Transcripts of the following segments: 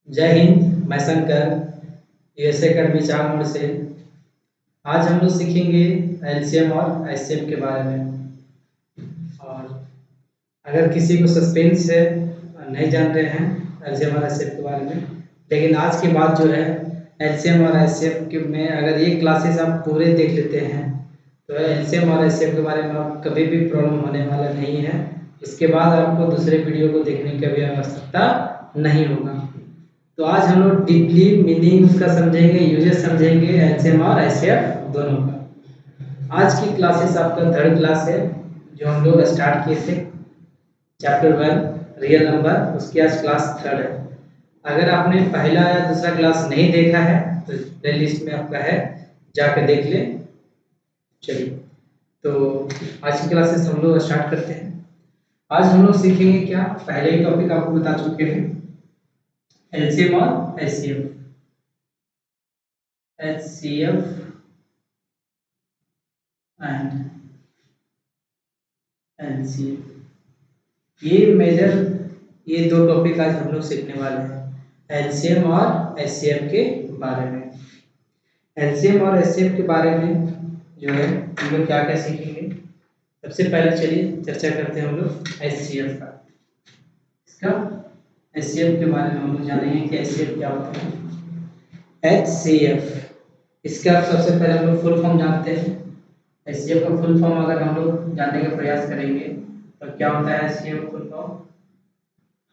जय हिंद। मैं Shankar USA academy चार से। आज हम लोग सीखेंगे एलसीएम और एचसीएफ के बारे में। और अगर किसी को सस्पेंस है नहीं जान रहे हैं एलसीएम और एचसीएफ के बारे में, लेकिन आज की बात जो है एलसीएम और एचसीएफ के में अगर ये क्लासेस आप पूरे देख लेते हैं तो एलसीएम और एचसीएफ के बारे में आप कभी भी प्रॉब्लम होने वाला नहीं है। इसके बाद आपको दूसरे वीडियो को देखने की भी आवश्यकता नहीं होगा। तो आज हम लोग डीपली मीनिंग उसका समझेंगे, यूजेस समझेंगे एलसीएम और एचसीएफ दोनों का। आज की क्लासेस आपका थर्ड क्लास है जो हम लोग स्टार्ट किए थे, चैप्टर 1 रियल नंबर, उसकी आज क्लास थर्ड है। अगर आपने पहला या दूसरा क्लास नहीं देखा है तो प्ले लिस्ट में आपका है, जाकर देख ले। चलिए, तो आज की क्लासेस हम लोग स्टार्ट करते हैं। आज हम लोग सीखेंगे क्या, पहले ही टॉपिक आपको बता चुके हैं, एलसीएम और एचसीएफ। HCF एंड LCF, ये दो टॉपिक आज हम लोग सीखने वाले हैं एलसीएम और एचसीएफ के बारे में। एलसीएम और एचसीएफ के बारे में जो है हम लोग क्या क्या सीखेंगे। सबसे पहले चलिए चर्चा करते हैं हम लोग एचसीएफ का। इसका एचसीएफ के बारे में हम लोग जानेंगे कि एचसीएफ क्या होता है। HCF, इसका सबसे पहले हम लोग फुल फॉर्म जानते हैं। एचसीएफ का फुल फॉर्म अगर हम लोग जानने का प्रयास करेंगे तो क्या होता है HCF full form,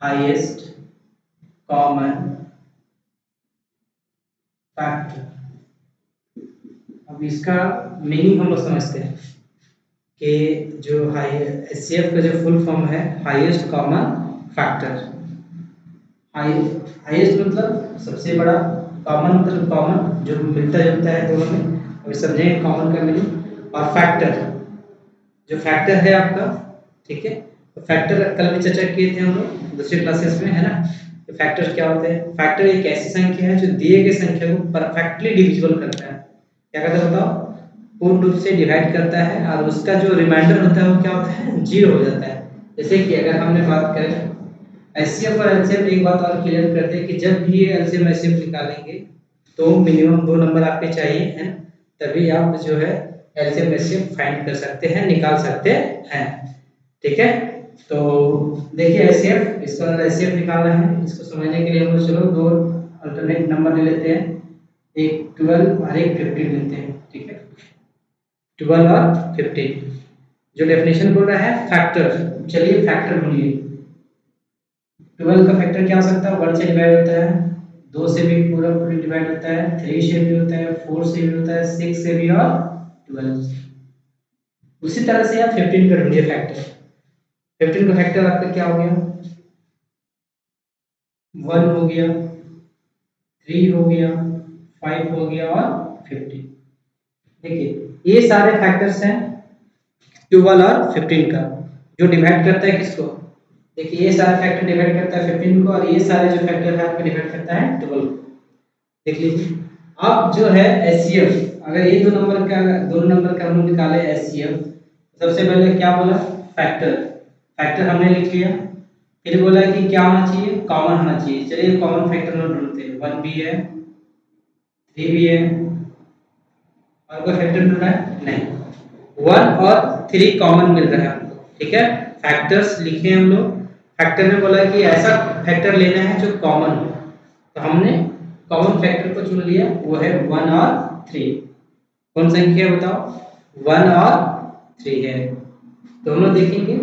highest common factor. अब इसका मीनिंग हम लोग समझते हैं कि जो एचसीएफ का जो फुल फॉर्म है हाईएस्ट कॉमन फैक्टर। हाईएस्ट मतलब सबसे बड़ा, कॉमन मतलब कॉमन जो मिलता जुलता है दोनों में। अभी समझेंगे कॉमन का मीनिंग। और फैक्टर, जो फैक्टर है आपका, ठीक है, तो फैक्टर कल भी चर्चा किए थे हम लोग दूसरे क्लासेस में, है ना। तो फैक्टर क्या होते हैं, फैक्टर एक ऐसी संख्या है जो दिए गए संख्या को परफेक्टली डिविजिबल करता है। क्या करता है बताओ, पूर्ण रूप से डिवाइड करता है और उसका जो रिमाइंडर होता है वो क्या होता है, जीरो हो जाता है। जैसे कि अगर हमने बात करें एचसीएफ और एलसीएम, एक बात और क्लियर करते हैं कि जब भी ये एलसीएम एचसीएफ निकालेंगे तो मिनिमम दो नंबर आपके चाहिए, है, तभी आप जो है एलसीएम एचसीएफ फाइंड कर सकते हैं, निकाल सकते हैं। ठीक है, तो देखिए एचसीएफ, इसका एचसीएफ निकालना है। इसको समझने के लिए हम लोग चलो दो अल्टरनेट नंबर ले लेते हैं, एक 12 और एक 15 लेते हैं। ठीक है, 12 और 15, जो डेफिनेशन बोल रहा है फैक्टर। चलिए फैक्टर ढूंढिए। 12 का फैक्टर क्या हो सकता है, 1 से डिवाइड होता है, 2 से भी पूरा पूरी डिवाइड होता है, 3 से भी होता है, 4 से भी होता है, 6 से भी और 12 से। उसी तरह से आप 15 का ढूंढिए फैक्टर। 15 का फैक्टर आपका क्या हो गया, 1 हो गया, 3 हो गया, 5 हो गया और 15। देखिए ये सारे फैक्टर्स हैं 12 और 15 का, जो डिवाइड करता है किसको। देखिए ये सारे फैक्टर डिवाइड करता है 15 को, और ये सारे जो फैक्टर है आपके डिवाइड करता है 12 को। देख लीजिए अब जो है एचसीएफ, अगर ये दो नंबर का हम लोग निकाले एचसीएफ, सबसे पहले क्या बोला, फैक्टर। फैक्टर हमने लिख लिया, फिर बोला कि क्या होना चाहिए, कॉमन होना चाहिए। चलिए कॉमन फैक्टर में ढूंढते हैं, 1 भी है, 3 भी है, और कोई फैक्टर ढूंढना है नहीं, 1 और 3 कॉमन मिल रहा है हमको। ठीक है, फैक्टर्स लिखे हम लोग। फैक्टर में बोला कि ऐसा फैक्टर लेना है जो कॉमन हो, तो हमने कॉमन फैक्टर को चुन लिया, वो है 1 और 3। कौन संख्या है बताओ, 1 और 3 है। तो हम लोग देखेंगे,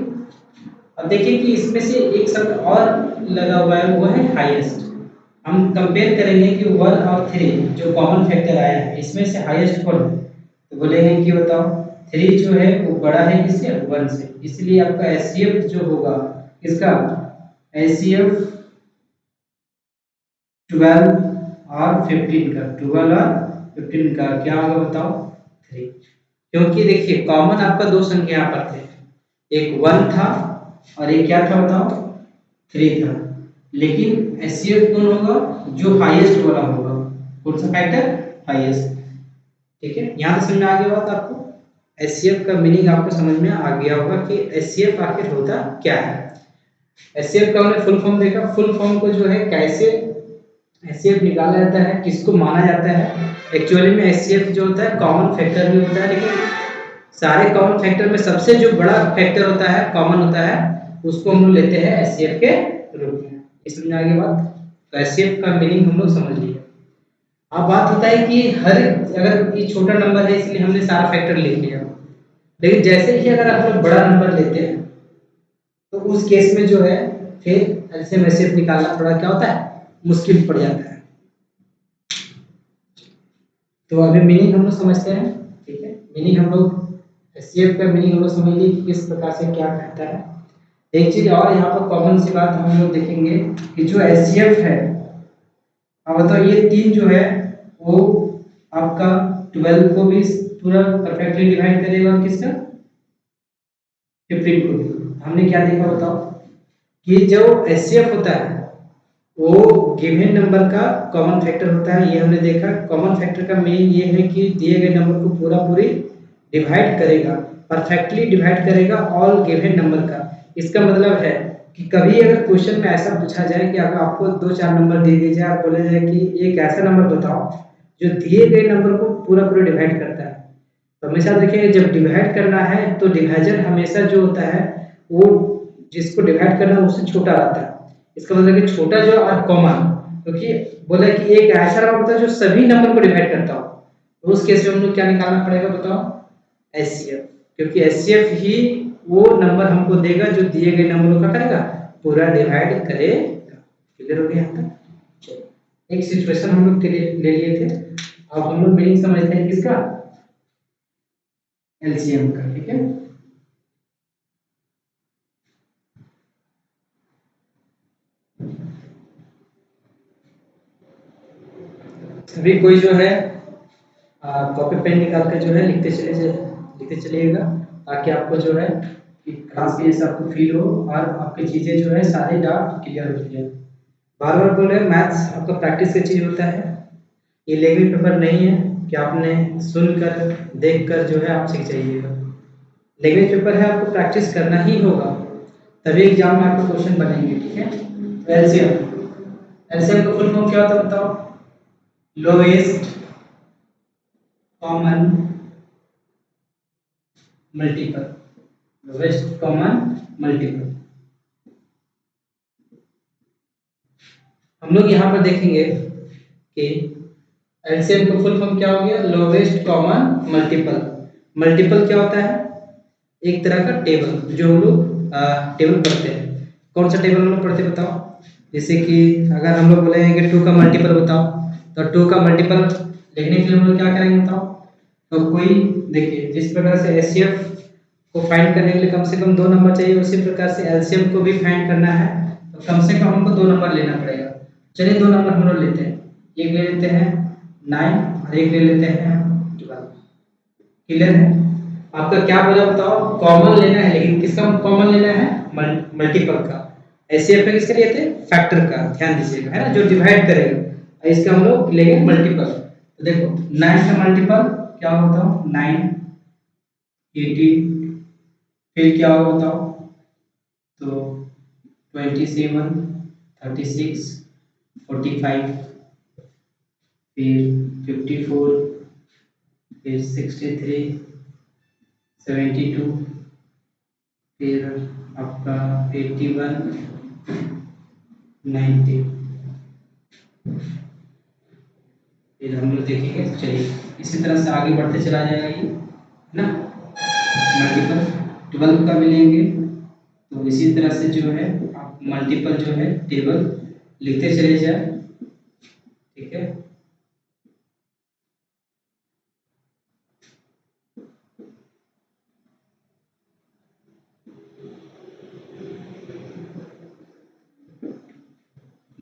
अब देखिए कि इसमें से एक शब्द और लगा हुआ है, वो है हाईएस्ट। हम कंपेयर करेंगे कि 1 और 3 जो कॉमन फैक्टर आया है इसमें से हाईएस्ट कौन है, तो बोलेंगे कि बताओ 3 जो है वो बड़ा है किससे, 1 से। इसलिए आपका एचसीएफ जो होगा इसका, एचसीएफ 12 और 15 का, 12 और 15 का क्या होगा बताओ, 3। क्योंकि देखिए कॉमन आपका दो संख्या यहाँ पर थे, एक 1 था और एक क्या था बताओ, 3 था। लेकिन एचसीएफ कौन होगा, जो हाईएस्ट वाला होगा। कौन सा फैक्टर, हाईएस्ट। ठीक है, यहाँ तो समझ में आ गया बात आपको। एचसीएफ का मीनिंग आपको समझ में आ गया होगा कि एचसीएफ आखिर होता क्या है। एचसीएफ का हमने फुल फॉर्म देखा, फुल फॉर्म को जो है कैसे एचसीएफ निकाला जाता है, किसको माना जाता है? एक्चुअली में एचसीएफ जो होता है कॉमन फैक्टर भी होता है, लेकिन सारे कॉमन फैक्टर में सबसे जो बड़ा फैक्टर होता है, कॉमन होता है, उसको हम लोग लेते हैं एचसीएफ के रूप में। इसमें आगे बात, तो एचसीएफ का मीनिंग हम लोग समझ लिए। अब बात होता है कि हर, अगर ये छोटा नंबर है इसलिए हमने सारा फैक्टर लिख लिया, लेकिन जैसे ही अगर आप लोग बड़ा नंबर लेते हैं तो उस केस में जो है फिर एलसीएम एचसीएफ निकालना थोड़ा क्या होता है, मुश्किल पड़ जाता है। तो अभी मीनिंग हम लोग समझते हैं, ठीक है? मीनिंग हम लोग एचसीएफ का मीनिंग हम लोग समझ लिए कि किस प्रकार से क्या कहता है। एक चीज और यहाँ पर कॉमन सी बात हम लोग देखेंगे कि जो एचसीएफ है, अब बताओ ये तीन जो है वो आपका 12 को भी पूरा परफेक्टली डिवाइड करेगा, और किसका 15 को भी। हमने क्या देखा बताओ कि जो एचसीएफ होता है वो गिवन नंबर का कॉमन फैक्टर होता है, ये हमने देखा। कॉमन फैक्टर का मीनिंग ये है कि दिए गए नंबर को पूरा पूरी डिवाइड करेगा, परफेक्टली डिवाइड करेगा ऑल गिवन नंबर का। इसका मतलब है कि कभी अगर क्वेश्चन में ऐसा पूछा जाए कि अगर आपको दो चार नंबर दे दिए जाए और बोला जाए कि एक ऐसा नंबर बताओ जो दिए गए नंबर को पूरा पूरा डिवाइड करता है, तो हमेशा देखिए जब डिवाइड करना है तो डिवाइजर हमेशा जो होता है वो जिसको डिवाइड करना है उससे छोटा रहता है। इसका मतलब कि छोटा जो और कॉमन, क्योंकि बोला कि एक ऐसा नंबर होता है जो सभी नंबर को डिवाइड करता हो, तो उस केस में हम लोग क्या निकालना पड़ेगा बताओ, एचसीएफ। क्योंकि एचसीएफ ही वो नंबर हमको देगा जो दिए गए नंबरों का करेगा पूरा डिवाइड करेगा। क्लियर हो गया यहाँ तक? चलो एक सिचुएशन हम लोग ले लिए थे, अब हम लोग मीनिंग समझते हैं किसका, एलसीएम का। ठीक है, अभी कोई जो है कॉपी पेन निकाल कर जो है लिखते चलिएगा, ताकि आपको जो है कि क्लास में जैसे आपको फील हो और आपकी चीज़ें जो है सारे डाउट क्लियर हो जाए। बार बार बोल रहे हैं मैथ्स आपका प्रैक्टिस की चीज़ होता है, ये लैंग्वेज पेपर नहीं है कि आपने सुनकर देखकर जो है आप सीख जाइएगा। लैंग्वेज पेपर है, आपको प्रैक्टिस करना ही होगा, तभी एग्जाम में आपको क्वेश्चन बनेंगे। ठीक है, तो एलसीएम, एलसीएम का फुल फॉर्म क्या होता है बताओ, lowest common multiple, lowest common multiple. हम लोग यहाँ पर देखेंगे कि एलसीएम का फुल फॉर्म क्या हो गया, लोएस्ट कॉमन मल्टीपल। मल्टीपल क्या होता है, एक तरह का टेबल जो हम लोग टेबल पढ़ते हैं। कौन सा टेबल हम लोग पढ़ते हैं बताओ, जैसे कि अगर हम लोग बोलेंगे कि 2 का मल्टीपल बताओ, तो 2 का मल्टीपल लिखने के लिए हम लोग क्या करेंगे बताओ, तो कोई देखिए जिस प्रकार से एचसीएफ को फाइंड करने के लिए कम से कम 2 नंबर चाहिए, उसी प्रकार से एलसीएम को भी फाइंड करना है तो कम से कम हमको 2 नंबर लेना पड़ेगा। चलिए 2 नंबर हम लोग लेते हैं, एक ले लेते हैं 9 और एक ले लेते हैं 12। क्लियर है? आपका क्या बोला बताओ, कॉमन लेना है, लेकिन किसका कॉमन लेना है, मल्टीपल का। एचसीएफ में किसका लिए थे, फैक्टर का, ध्यान दीजिएगा, है ना, जो डिवाइड करेगा। और इसका हम लोग लेंगे मल्टीपल। तो देखो 9 का मल्टीपल क्या होता है, 9 18, फिर क्या होगा बताओ, तो 27 36 45, फिर 54, फिर 63 72, फिर आपका 81 90। फिर हम लोग देखेंगे, चलिए इसी तरह से आगे बढ़ते चला जाएगा ये, है ना। मल्टीपल 12 का मिलेंगे, तो इसी तरह से जो है आप मल्टीपल जो है टेबल लिखते चले जाए। ठीक है,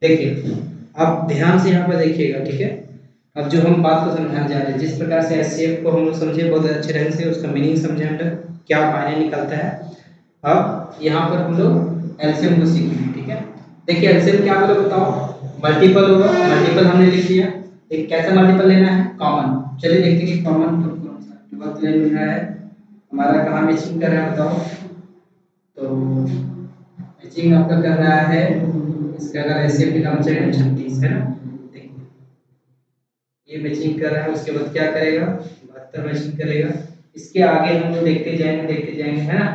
देखिए आप ध्यान से यहाँ पर देखिएगा। ठीक है, अब जो हम बात को समझाने जा रहे हैं, जिस प्रकार से एचसीएफ को हम लोग समझे बहुत अच्छे ढंग से, उसका मीनिंग समझे, हम लोग क्या मायने निकलता है। अब यहाँ पर हम लोग एलसीएम को सीखेंगे। ठीक है, देखिए एलसीएम क्या बोले बताओ, मल्टीपल होगा, मल्टीपल हमने लिख लिया। एक कैसा मल्टीपल लेना है, कॉमन। चलिए देखते हैं कि कॉमन कौन सा बहुत मिल रहा है, हमारा कहाँ मैचिंग कर रहा है बताओ, तो मैचिंग आपका कर रहा है, इसका अगर एचसीएफ निकालना चाहिए 36, है ना। ये मैचिंग कर रहा है, उसके बाद क्या करेगा 72 मैचिंग करेगा। इसके आगे हम लोग देखते जाएंगे है ना।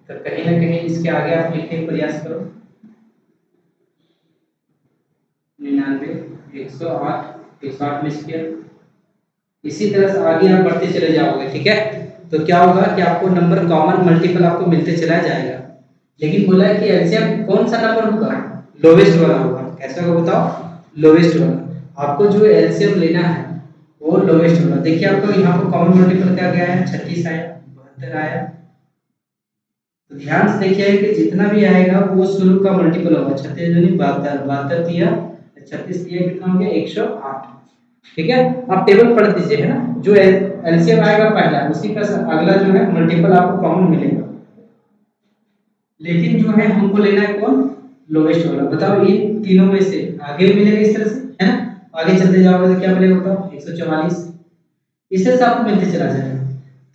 तो कहीं ना कहीं इसके आगे आप लिखने का प्रयास करो 99 108 108 मिस किया। इसी तरह से आगे आप बढ़ते चले जाओगे, ठीक है। तो क्या होगा कि आपको नंबर कॉमन मल्टीपल आपको मिलते चला जाएगा। लेकिन बोला है कि एलसीएम कौन सा नंबर होगा, लोवेस्ट वाला होगा। कैसा होगा बताओ, लोवेस्ट वाला। आपको जो एलसीएम लेना है वो लोवेस्ट वाला। देखिए आपको यहाँ पर कॉमन मल्टीपल क्या गया है, 36 आया, 72 आया। तो ध्यान से देखिए कि जितना भी आएगा वो शुरू का मल्टीपल होगा। 36 दूनी 72, 72 दिया 36 दिया कितना हो गया 108, ठीक है। आप टेबल पढ़ दीजिए है ना, जो एलसीएम आएगा पहला उसी का अगला जो है मल्टीपल आपको कॉमन मिलेगा। लेकिन जो है हमको लेना है कौन, लोवेस्ट वाला। बताओ इन तीनों में से आगे मिलेगा इस तरह से है ना। आगे चलते जाओगे तो क्या मिलेगा बताओ 144। इस तरह से आपको मिलते चला जाएगा।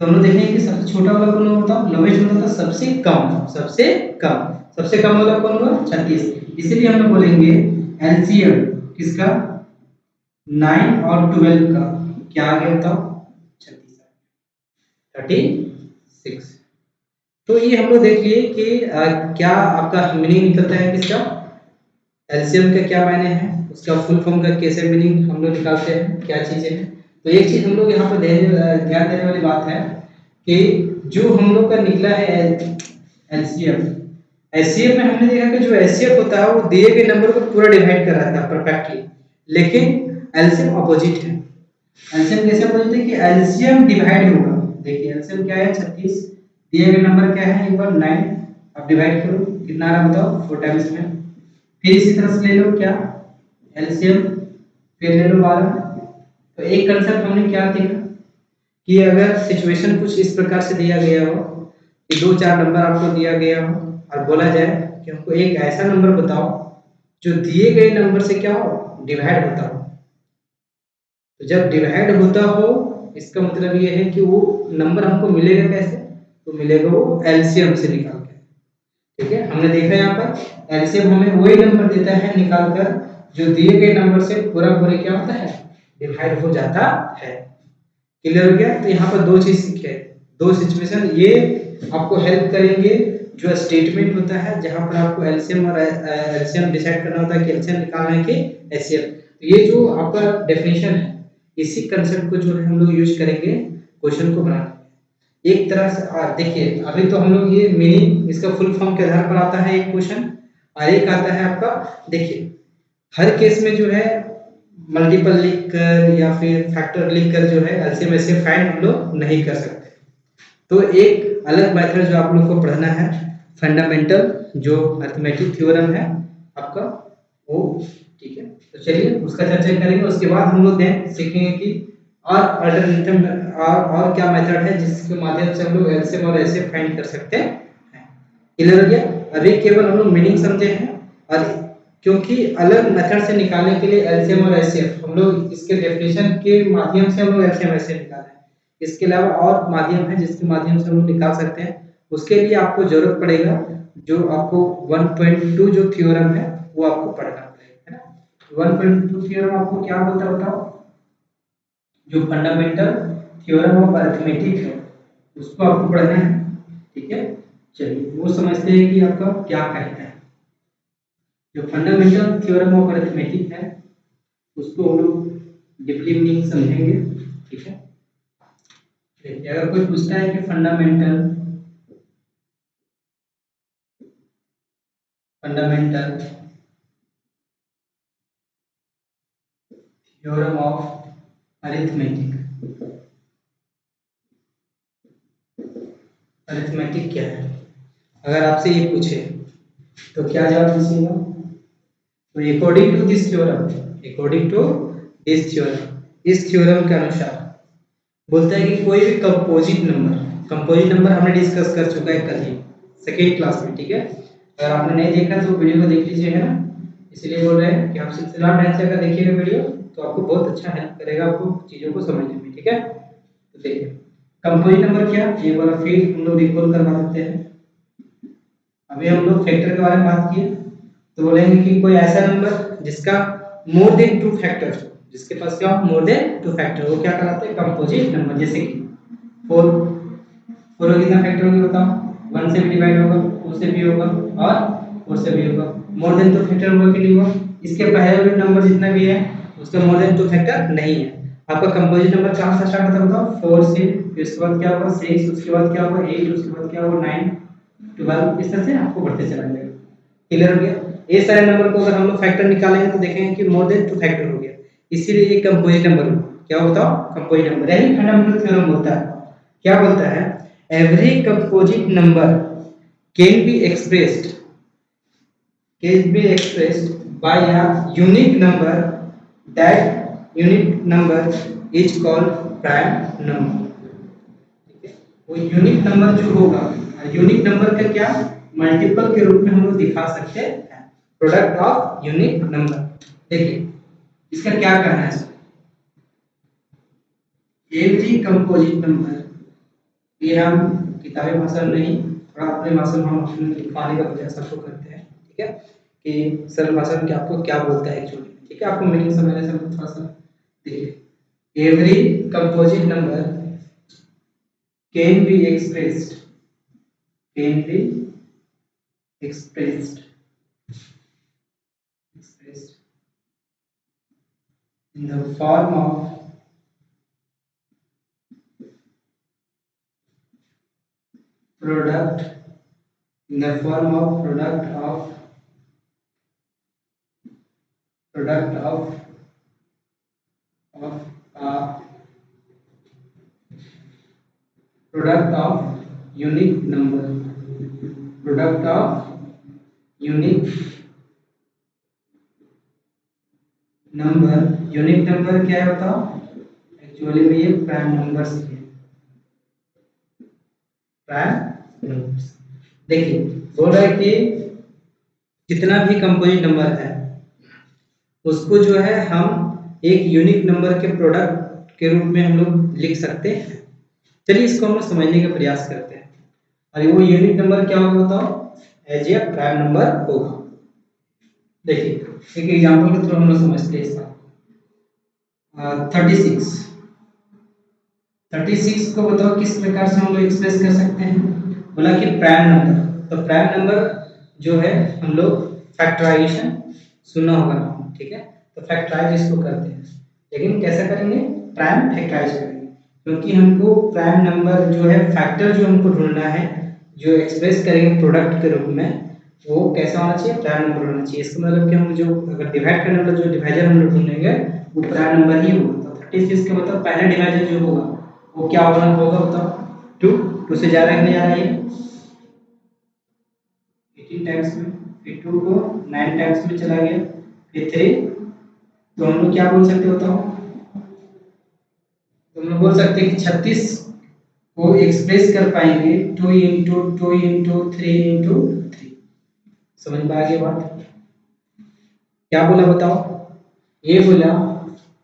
तो हम लोग देखेंगे कि सबसे छोटा वाला कौन होगा बताओ, लोवेस्ट वाला था सबसे कम, सबसे कम वाला कौन होगा 36। इसीलिए हम लोग बोलेंगे एलसीएम किसका 9 और 12 का क्या आ गया बताओ 36, 36। तो ये हम लोग देख लिए कि क्या आपका मीनिंग निकलता है किसका, एलसीएम का क्या मायने हैं, उसका फुल फॉर्म का कैसे मीनिंग हम लोग निकालते हैं, क्या चीजें हैं। तो एक चीज हम लोग यहाँ पर ध्यान देने वाली बात है कि जो हम लोग का निकला है एलसीएम, एचसीएफ में हमने देखा कि जो एचसीएफ होता है वो दिए गए नंबर को पूरा डिवाइड कर रहा था परफेक्टली। लेकिन एलसीएम अपोजिट है। एलसीएम कैसे अपोजिट है कि एलसीएम डिवाइड होगा। देखिए एलसीएम क्या है 36, दिए गए नंबर क्या है एक बार 9, अब डिवाइड करो कितना आ रहा बताओ 4 टाइम्स में। फिर इसी तरह से ले लो क्या एलसीएम, फिर ले लो 12। तो एक कंसेप्ट हमने क्या देखा कि अगर सिचुएशन कुछ इस प्रकार से दिया गया हो कि 2-4 नंबर आपको दिया गया हो और बोला जाए कि हमको एक ऐसा नंबर बताओ जो दिए गए नंबर से क्या हो डिवाइड होता हो। तो जब डिवाइड होता हो इसका मतलब ये है कि वो नंबर हमको मिलेगा कैसे, तो मिलेगा वो एलसीएम से निकाल के, ठीक है। हमने देखा यहाँ पर एलसीएम हमें वही नंबर देता है निकाल कर जो दिए गए नंबर से पूरा पूरे क्या होता है डिवाइड हो जाता है। क्लियर हो गया। तो यहाँ पर दो चीज सीखे, दो सिचुएशन ये आपको हेल्प करेंगे। जो स्टेटमेंट होता है जहां पर आपको एलसीएम और एलसीएम डिसाइड करना होता है कि एलसीएम निकालना है कि एचसीएफ, तो ये जो आपका डेफिनेशन है इसी कंसेप्ट को जो है हम लोग यूज करेंगे क्वेश्चन को बनाने। एक तरह से देखिए अभी तो हम लोग ये मीनिंग इसका फुल फॉर्म के आधार पर आता है एक क्वेश्चन, और एक आता है आपका देखिए हर केस में जो है मल्टीपल लिख कर या फिर फैक्टर लिख कर जो है एलसीएम एचसीएफ फाइंड हम लोग नहीं कर सकते। तो एक अलग मेथड जो आप लोग को पढ़ना है फंडामेंटल जो अरिथमेटिक थ्योरम है आपका वो, ठीक है। तो चलिए उसका चर्चा करेंगे। उसके बाद हम लोग देन सीखेंगे कि और अल्टरनेटिव और क्या मेथड है जिसके माध्यम से हम लोग एलसीएम और एचसीएफ फाइंड कर सकते हैं। क्लियर हो गया। अभी केवल हम लोग मीनिंग समझे हैं, और क्योंकि अलग मेथड से निकालने के लिए एलसीएम और एचसीएफ हम लोग इसके डेफिनेशन के माध्यम से हम लोग एलसीएम एचसीएफ निकाले हैं। इसके अलावा और माध्यम है जिसके माध्यम से हम लोग निकाल सकते हैं। उसके लिए आपको जरूरत पड़ेगा जो आपको 1.2 जो थ्योरम है वो आपको पढ़ना पड़ेगा, है ना। 1.2 थ्योरम आपको क्या बोलता है बताओ, जो फंडामेंटल थ्योरम ऑफ अरिथमेटिक है उसको आपको पढ़ना है, ठीक है। चलिए वो समझते हैं कि आपका क्या कहता है। जो फंडामेंटल थ्योरम ऑफ अरिथमेटिक है उसको हम लोग डीपली मीनिंग समझेंगे, ठीक है। देखिए अगर कोई पूछता है कि fundamental theorem of arithmetic, arithmetic क्या है, अगर आपसे ये पूछे तो क्या जवाब दीजिएगा। तो according to this theorem, according to this theorem, इस थ्योरम के अनुसार बोलता है कि कोई भी कंपोजिट नंबर, कंपोजिट नंबर हमने डिस्कस कर चुका है कल ही सेकेंड क्लास में, ठीक है। अगर आपने नहीं देखा तो वीडियो को देख लीजिए, है ना। इसलिए बोल रहे हैं कि आप सिलसिला ढंग से अगर देखिएगा वीडियो तो आपको बहुत अच्छा हेल्प करेगा आपको चीज़ों को समझने में, ठीक है। तो देखिए कंपोजिट नंबर क्या, एक बार फिर हम लोग रिकॉल करवा देते हैं। अभी हम लोग फैक्टर के बारे में बात किए तो बोलेंगे कि कोई ऐसा नंबर जिसका मोर देन 2 फैक्टर्स हो, जिसके पास क्या हो मोर देन 2 फैक्टर वो क्या कहलाते हैं कंपोजिट नंबर। जैसे कि 4 4 का कितना फैक्टर होगा बताओ 1 से भी डिवाइड होगा 2 से भी होगा और 4 से भी होगा। मोर देन 2 फैक्टर होगा कि नहीं होगा। इसके पहले वाले नंबर जितना भी है उसका मोर देन 2 फैक्टर नहीं है। आपका कंपोजिट नंबर कहां से स्टार्ट होता है बताओ 4 से, फिर उसके बाद क्या होगा 6, उसके बाद क्या होगा 8, उसके बाद क्या होगा 9 12, इस तरह से आपको बढ़ते चला जाएगा। क्लियर हो गया। ये सारे नंबर को अगर हम लोग फैक्टर निकालेंगे तो देखेंगे कि मोर देन 2 फैक्टर हो गया, इसीलिए ये कंपोजिट नंबर हुआ। क्या बताओ कंपोजिट नंबर। यही फंडामेंटल थ्योरम बोलता है। क्या बोलता है every composite number can be expressed by a unique number. That unique number is called prime number. ठीक है। वो यूनिक नंबर जो होगा यूनिक नंबर का क्या मल्टीपल के रूप में हम लोग दिखा सकते हैं प्रोडक्ट ऑफ यूनिक नंबर। देखिए इसका क्या कहना है एवरी कंपोजिट नंबर, ये हम किताबी भाषा में नहीं थोड़ा अपने भाषा में हम अपने लिखवाने का प्रयास आपको करते हैं। ठीक है कि सरल भाषा में आपको क्या बोलता है एक्चुअली। ठीक है आपको मीनिंग समझने से थोड़ा सा देखिए every composite number can be expressed in the form of product in the form of product of uh, product of unique number, product of unique number. Unique number क्या है बताओ एक्चुअली में ये प्राइम नंबर्स है prime numbers. देखिए बोल रहा है कि जितना भी कंपोजिट नंबर है उसको जो है हम एक यूनिक नंबर के प्रोडक्ट के रूप में हम लोग लिख सकते हैं। चलिए इसको हम लोग समझने का प्रयास करते हैं। और वो यूनिक नंबर क्या होगा बताओ एज ए प्राइम नंबर होगा। देखिए एक एग्जांपल के थ्रू हम लोग समझते हैं इसका 36 को बताओ किस प्रकार से हम लोग एक्सप्रेस कर सकते हैं। बोला कि प्राइम नंबर, तो प्राइम नंबर जो है हम लोग फैक्टराइजेशन सुना होगा ना। ठीक है तो फैक्टराइज इसको करते हैं लेकिन कैसे करेंगे प्राइम फैक्टराइज करेंगे क्योंकि हमको प्राइम नंबर जो है फैक्टर जो हमको ढूंढना है जो एक्सप्रेस करेंगे प्रोडक्ट के रूप में वो कैसा होना चाहिए प्राइम नंबर होना चाहिए। इसका मतलब कि हम जो अगर डिवाइड करने वाला जो डिवाइजर हम लोग ढूंढेंगे वो प्राइम नंबर ही होगा। तो 36 का मतलब पहला डिवाइजर जो होगा वो क्या होगा बताओ 2 से जा रहा है नहीं आ रहा है 18 टाइम्स में, फिर 2 को 9 टाइम्स में चला गया, फिर 3। तो हम लोग क्या बोल सकते बताओ तो हम लोग बोल सकते हैं कि 36 को एक्सप्रेस कर पाएंगे 2 इंटू 2 इंटू 3 इंटू 3। समझ में आ गई बात। क्या बोला बताओ ये बोला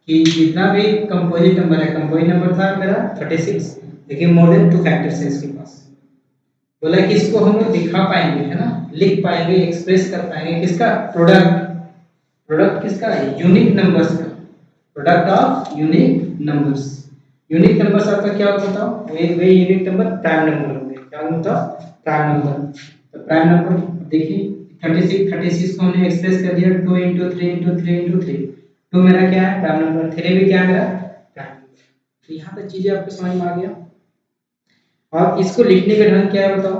कि जितना भी कंपोजिट नंबर है कंपोजिट नंबर था मेरा 36 लेकिन मोर देन 2 फैक्टर्स है इसके पास। बोला कि इसको हम लोग दिखा पाएंगे है ना लिख पाएंगे एक्सप्रेस कर पाएंगे किसका प्रोडक्ट किसका यूनिक नंबर्स का product of unique numbers. Unique numbers आपका क्या होता बताओ वे यूनिक नंबर प्राइम नंबर होंगे। क्या होता प्राइम नंबर। तो प्राइम नंबर देखिए 36 को हमने एक्सप्रेस कर दिया 2 इंटू 3 इंटू 3 इंटू 3। 2 मेरा क्या है प्राइम नंबर 3 भी क्या है मेरा प्राइम नंबर। तो यहाँ तक चीजें आपको समझ में आ गया। और इसको लिखने का ढंग क्या है बताओ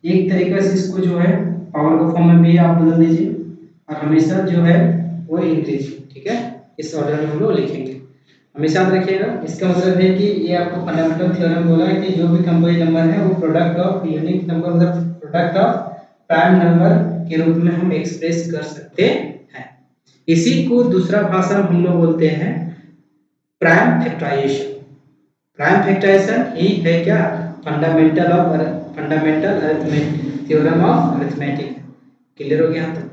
एक तरीका से इसको जो है पावर के फॉर्म में भी आप बदल दीजिए और हमेशा जो है वो इंक्रीज। ठीक है इस ऑर्डर में हम लोग लिखेंगे हमेशा याद रखिएगा। इसका मतलब है कि ये आपको फंडामेंटल थ्योरम बोला है कि जो भी कंपोजिट नंबर है वो प्रोडक्ट ऑफ यूनिक नंबर मतलब प्रोडक्ट ऑफ प्राइम नंबर के रूप में हम एक्सप्रेस कर सकते हैं। इसी को दूसरा भाषा में हम लोग बोलते हैं प्राइम फैक्टराइजेशन। प्राइम फैक्टराइजेशन ही है क्या fundamental arithmetic theorem of arithmetic. Clear हो गया यहाँ तक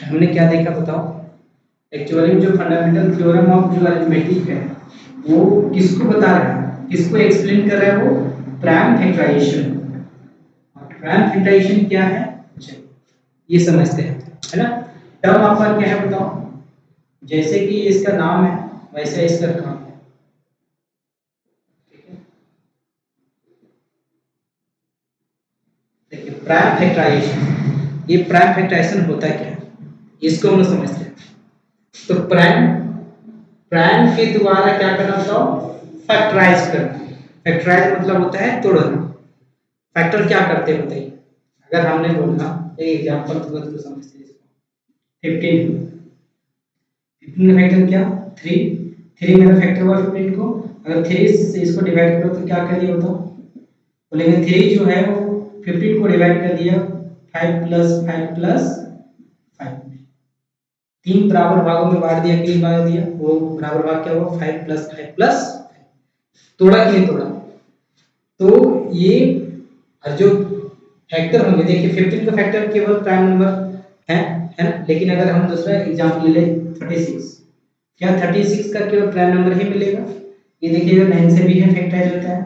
हमने क्या देखा बताओ एक्चुअली जो फंडामेंटल थ्योरम ऑफ जो अरिथमेटिक है वो किसको बता रहा है किसको एक्सप्लेन कर रहा है वो प्राइम फैक्टराइजेशन। प्राइम फैक्टराइजेशन क्या है ये समझते हैं है ना। टर्म आपका क्या है बताओ जैसे कि इसका नाम है वैसे इसका काम है। ठीक है, देखिए प्राइम फैक्टराइजेशन, ये प्राइम फैक्टराइजेशन होता क्या है इसको हम लोग समझते हैं। तो प्राइम प्राइम के द्वारा क्या करना बताओ, फैक्टराइज करना। फैक्टराइज मतलब होता है तोड़ना। फैक्टर क्या करते हैं बताइए। अगर हमने बोला एक एग्जांपल तुरंत को समझते हैं इसको, 15 15 का फैक्टर क्या 3, 3 मेरा फैक्टर हुआ 15 को, अगर 3 से इसको डिवाइड करो तो क्या कर दिया बताओ, बोलेंगे 3 जो है वो 15 को डिवाइड कर दिया 5 प्लस 5 प्लस 5, 3 बराबर भागों में बांट दिया, कितनी बार दिया, वो बराबर भाग क्या हुआ 5 प्लस 5 प्लस, तोड़ा कि नहीं तोड़ा। तो ये जो फैक्टर होंगे, देखिए 15 का फैक्टर केवल प्राइम नंबर है ना, लेकिन अगर हम दूसरा एग्जांपल ले लें 36, क्या 36 का केवल प्राइम नंबर ही मिलेगा, ये देखिएगा 9 से भी है फैक्टराइज होता है,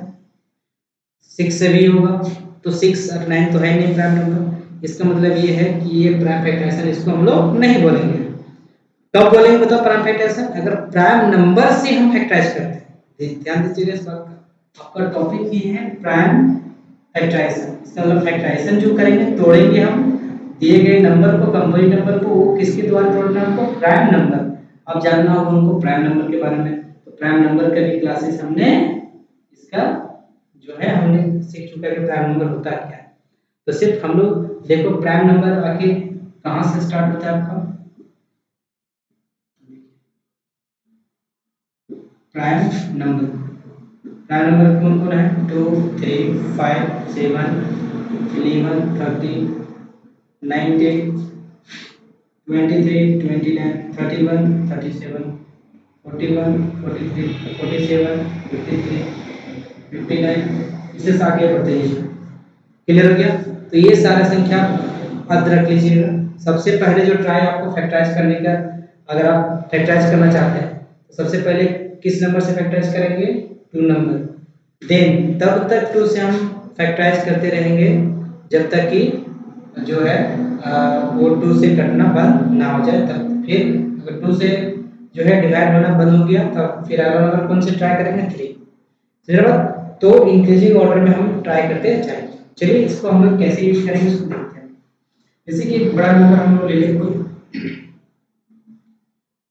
6 से भी होगा, तो 6 और 9 तो है नहीं प्राइम नंबर, इसका मतलब ये है कि ये प्राइम फैक्टराइजेशन इसको हम लोग नहीं बोलेंगे। कब बोलेंगे बताओ प्राइम फैक्टराइजेशन, अगर प्राइम नंबर से हम फैक्टराइज करते हैं। ध्यान दीजिएगा इस बात का, आपका टॉपिक ही है प्राइम फैक्टराइजेशन, इसका मतलब फैक्टराइजेशन जो करेंगे तोड़ेंगे हम दिए गए नंबर को, कंपोजिट नंबर को, वो किसके द्वारा तोड़ना है हमको, प्राइम नंबर। अब जानना होगा उनको प्राइम नंबर के बारे में, तो प्राइम नंबर का भी क्लासेस हमने इसका जो है हमने सीख चुका है कि प्राइम नंबर होता क्या है। तो सिर्फ हम लोग देखो प्राइम नंबर आखिर कहाँ से स्टार्ट होता है आपका, प्राइम नंबर, प्राइम नंबर कौन कौन है 2 3 5 7 11 13 19 23 29 31 37 41 43 47 53 59, इससे आगे बढ़ते हैं। क्लियर हो गया, तो ये सारा संख्या याद रख लीजिएगा। सबसे पहले जो ट्राई आपको फैक्टराइज करने का, अगर आप फैक्टराइज करना चाहते हैं तो सबसे पहले किस नंबर से फैक्टराइज करेंगे 2 नंबर, देन तब तक 2 से हम फैक्टराइज करते रहेंगे जब तक कि जो है वो 2 से कटना बंद ना हो जाए, तब फिर अगर 2 से जो है डिवाइड होना बंद हो गया तब फिर अगला नंबर कौन से ट्राई करेंगे 3। फिर तो इंक्रीजिंग ऑर्डर में हम ट्राई करते जाएंगे। चलिए इसको हम लोग कैसे यूज करेंगे इसको देखते हैं। जैसे कि एक बड़ा नंबर हम लोग ले लें कोई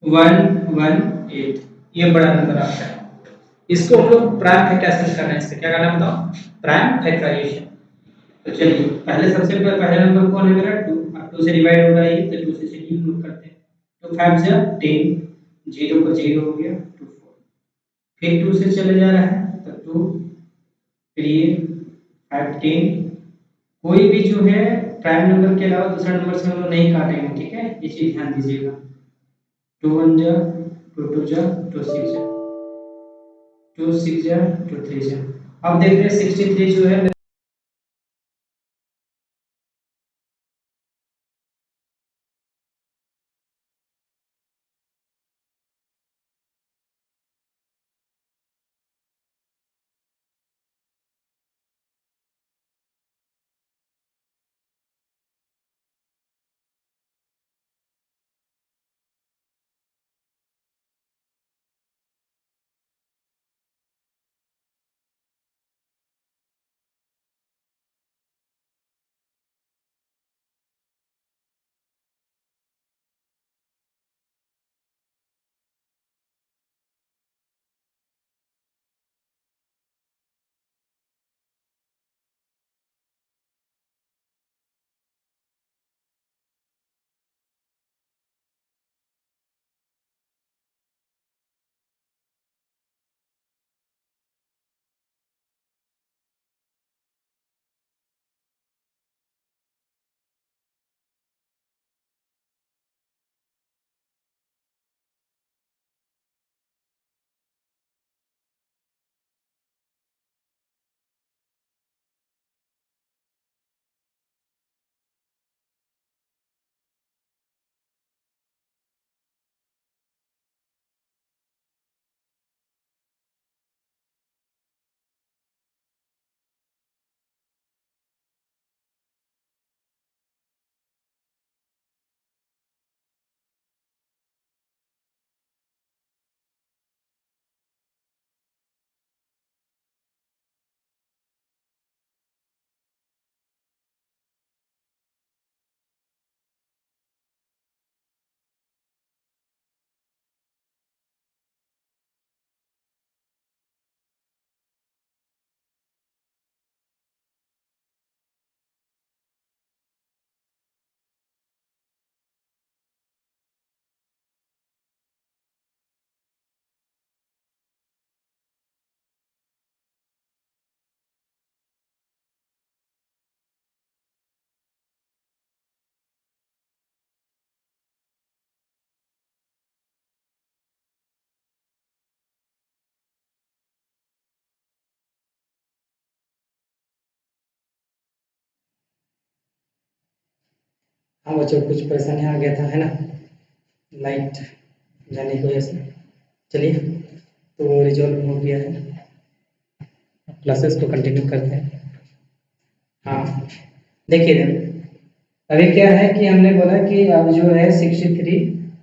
118, ये बड़ा नंबर आता है, इसको हम लोग प्राइम फैक्टराइजेशन करना है, इसका क्या करना है बताओ, प्राइम फैक्टराइजेशन। तो चलिए पहले सबसे पहला नंबर कौन है मेरा 2, अब 2 से डिवाइड हो रहा है तो 2 से चलिए हम लोग करते हैं, तो 5 से 10, 0 का 0 हो गया 2 4, फिर 2 से चले जा रहा है तो 2, फिर ये 5 10, कोई भी जो है प्राइम नंबर के अलावा दूसरा नंबर से हम लोग नहीं काटेंगे, ठीक है, ये चीज ध्यान दीजिएगा। 2 1 जा 2 2 जा 2 6 जा 2 6 जा 2 3 जा, अब देख रहे हैं 63 जो है हाँ बच्चों, कुछ परेशानी आ गया था, है ना, लाइट जाने की वजह से। चलिए, तो रिजॉल्व हो गया है, क्लासेस को कंटिन्यू करते हैं। हाँ, देखिए अभी क्या है कि हमने बोला कि अब जो है 63